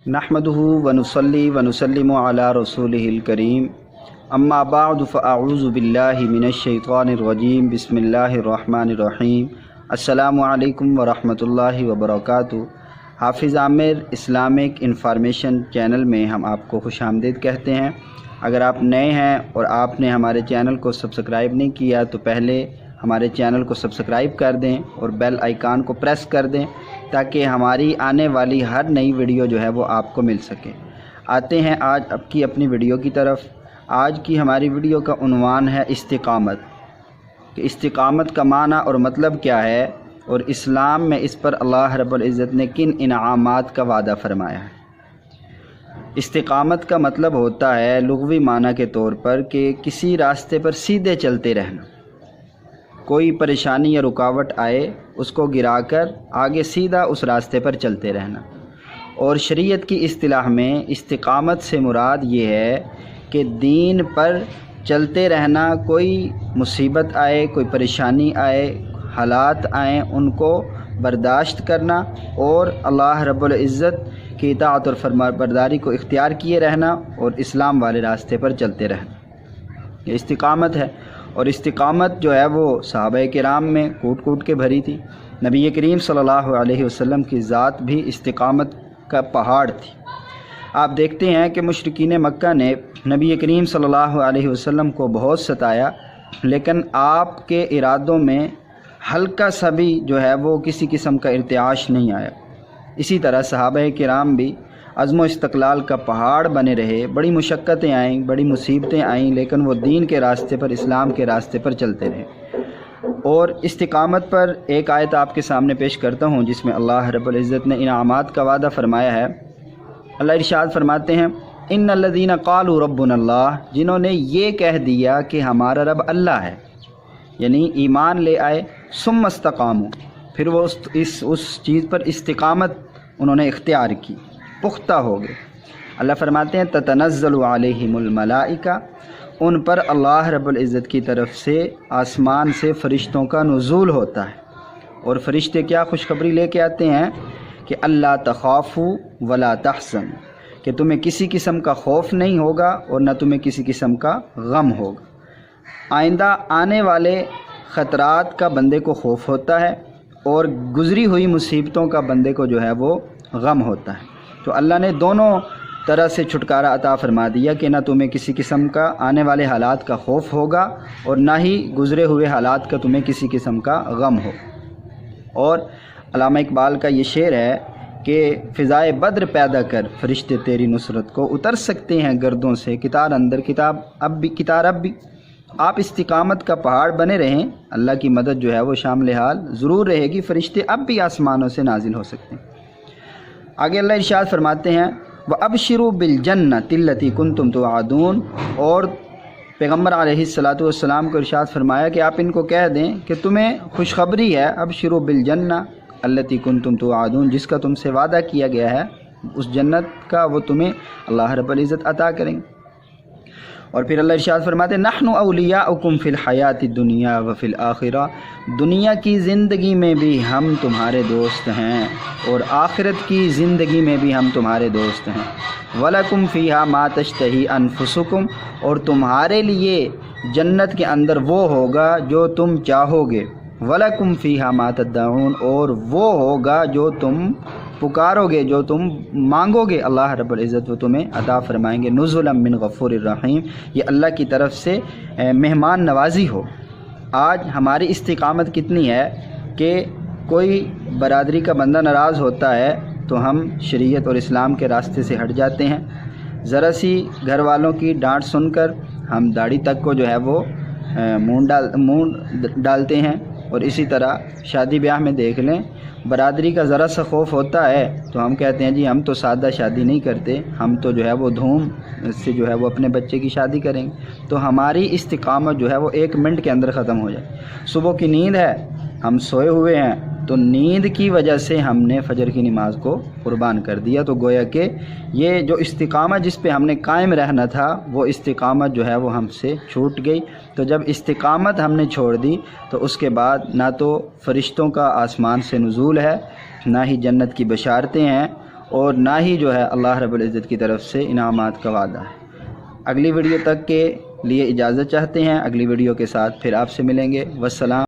नहमदुहु व नुसल्ली व नुसल्लिमु अला रसूलिहिल करीम अम्मा बअद फ़अऊज़ु बिल्लाहि मिनश शैतानिर रजीम बिस्मिल्लाहिर रहमानिर रहीम अस्सलामु अलैकुम व रहमतुल्लाहि व बरकातुहू। हाफिज़ आमिर इस्लामिक इंफॉर्मेशन चैनल में हम आपको खुशामदीद कहते हैं। अगर आप नए हैं और आपने हमारे चैनल को सब्सक्राइब नहीं किया तो पहले हमारे चैनल को सब्सक्राइब कर दें और बेल आइकन को प्रेस कर दें ताकि हमारी आने वाली हर नई वीडियो जो है वो आपको मिल सके। आते हैं आज आपकी अपनी वीडियो की तरफ। आज की हमारी वीडियो का उन्वान है इस्तिकामत। कि इस्तिकामत का माना और मतलब क्या है और इस्लाम में इस पर अल्लाह रब्बुल इज़्ज़त ने किन इनामात का वादा फरमाया है। इस्तिकामत का मतलब होता है लुग़वी माना के तौर पर कि किसी रास्ते पर सीधे चलते रहना। कोई परेशानी या रुकावट आए उसको गिराकर आगे सीधा उस रास्ते पर चलते रहना। और शरीयत की इस्तिलाह में इस्तिकामत से मुराद ये है कि दीन पर चलते रहना। कोई मुसीबत आए, कोई परेशानी आए, हालात आएँ, उनको बर्दाश्त करना और अल्लाह रब्बुल इज़्ज़त की इताअत और फरमाबरदारी को इख्तियार किए रहना और इस्लाम वाले रास्ते पर चलते रहना। ये इस्तिकामत है। और इस्तिकामत जो है वो सहाबाए किराम में कूट कूट के भरी थी। नबी करीम सल्लल्लाहु अलैहि वसल्लम की ज़ात भी इस्तिकामत का पहाड़ थी। आप देखते हैं कि मुशरिकीन मक्का ने नबी करीम सल्लल्लाहु अलैहि वसल्लम को बहुत सताया, लेकिन आपके इरादों में हल्का सा भी जो है वो किसी किस्म का इर्तिआश नहीं आया। इसी तरह सहाबाए किराम भी अज़्म इस्तक़लाल का पहाड़ बने रहे। बड़ी मुशक्क़तें आईं, बड़ी मुसीबतें आईं, लेकिन वो दीन के रास्ते पर, इस्लाम के रास्ते पर चलते रहे। और इस्तिकामत पर एक आयत आपके सामने पेश करता हूँ जिसमें अल्लाह रब्बुल इज़्ज़त ने इनामात का वादा फरमाया है। अल्लाह इरशाद फरमाते हैं, इन्नल्लज़ीना क़ालू रब्बुनल्लाह, जिन्होंने ये कह दिया कि हमारा रब अल्लाह है, यानी ईमान ले आए, सुम्मा इस्तक़ामू, फिर वो उस चीज़ पर इस्तिकामत उन्होंने इख्तियार की, पुख्ता हो गए। अल्लाह फरमाते हैं ततनज़्ज़लु अलैहिमुल मलाइका, उन पर अल्लाह रब्बुल इज़्ज़त की तरफ से आसमान से फ़रिश्तों का नुज़ूल होता है। और फ़रिश्ते क्या खुशखबरी लेके आते हैं कि अल्ला तख़ाफ़ू वला तहज़न, कि तुम्हें किसी किस्म का खौफ नहीं होगा और न तुम्हें किसी किस्म का गम होगा। आइंदा आने वाले ख़तरात का बंदे को खौफ होता है और गुज़री हुई मुसीबतों का बंदे को जो है वो गम होता है। तो अल्लाह ने दोनों तरह से छुटकारा अता फरमा दिया कि ना तुम्हें किसी किस्म का आने वाले हालात का खौफ होगा और ना ही गुज़रे हुए हालात का तुम्हें किसी किस्म का गम हो। और अल्लामा इकबाल का ये शेर है कि फ़िज़ाए बद्र पैदा कर फ़रिश्ते तेरी नुसरत को उतर सकते हैं गर्दों से, कितार अंदर किताब अब भी, कितार अब भी। आप इस्तिकामत का पहाड़ बने रहें, अल्लाह की मदद जो है वो शामिल हाल ज़रूर रहेगी। फ़रिश्ते अब भी आसमानों से नाजिल हो सकते हैं। आगे अल्लाह इरशाद फरमाते हैं, व अबशिरू बिल जन्नतिल्लती कुंतुम तुआदून, और पैगम्बर अलैहिस्सलातु वस्सलाम को इरशाद फरमाया कि आप इनको कह दें कि तुम्हें खुशखबरी है, अबशिरू बिल जन्ना अल्लती कुंतुम तुआदून, जिसका तुमसे वादा किया गया है उस जन्नत का वो तुम्हें अल्लाह रब्बुल इज़्ज़त अता करेंगे। और फिर अल्लाह इरशाद फरमाते, नहनु औलियाउकुम फ़िल हयाति दुनिया व फ़िल आखिरा, दुनिया की ज़िंदगी में भी हम तुम्हारे दोस्त हैं और आखिरत की ज़िंदगी में भी हम तुम्हारे दोस्त हैं। वलकुम फ़ीहा मा तश्तही अनफुसुकुम, और तुम्हारे लिए जन्नत के अंदर वो होगा जो तुम चाहोगे। वलकुम फ़ीहा मा तद्दाऊन, और वो होगा जो तुम पुकारोगे, जो तुम मांगोगे, अल्लाह रब्बुल इज़्ज़त वो तुम्हें अता फरमाएंगे। नुज़ुलन मिन गफ़ूरिर रहीम, ये अल्लाह की तरफ से मेहमान नवाजी हो। आज हमारी इस्तिकामत कितनी है कि कोई बरादरी का बंदा नाराज़ होता है तो हम शरीयत और इस्लाम के रास्ते से हट जाते हैं। ज़रा सी घर वालों की डांट सुनकर हम दाढ़ी तक को जो है वो मुँह डालते हैं। और इसी तरह शादी ब्याह में देख लें, बरादरी का ज़रा सा खौफ होता है तो हम कहते हैं जी हम तो सादा शादी नहीं करते, हम तो जो है वो धूम से जो है वो अपने बच्चे की शादी करेंगे। तो हमारी इस्तिकामत जो है वो 1 मिनट के अंदर ख़त्म हो जाए। सुबह की नींद है, हम सोए हुए हैं, तो नींद की वजह से हमने फ़जर की नमाज़ को कुर्बान कर दिया। तो गोया कि ये जो इस्तिकामत जिस पे हमने कायम रहना था वो इस्तिकामत जो है वो हमसे छूट गई। तो जब इस्तिकामत हमने छोड़ दी तो उसके बाद ना तो फ़रिश्तों का आसमान से नुज़ूल है, ना ही जन्नत की बशारतें हैं اور نہ ہی جو ہے اللہ رب العزت کی طرف سے انعامات کا وعدہ ہے۔ اگلی ویڈیو تک کے لیے اجازت چاہتے ہیں، اگلی ویڈیو کے ساتھ پھر آپ سے ملیں گے۔ والسلام۔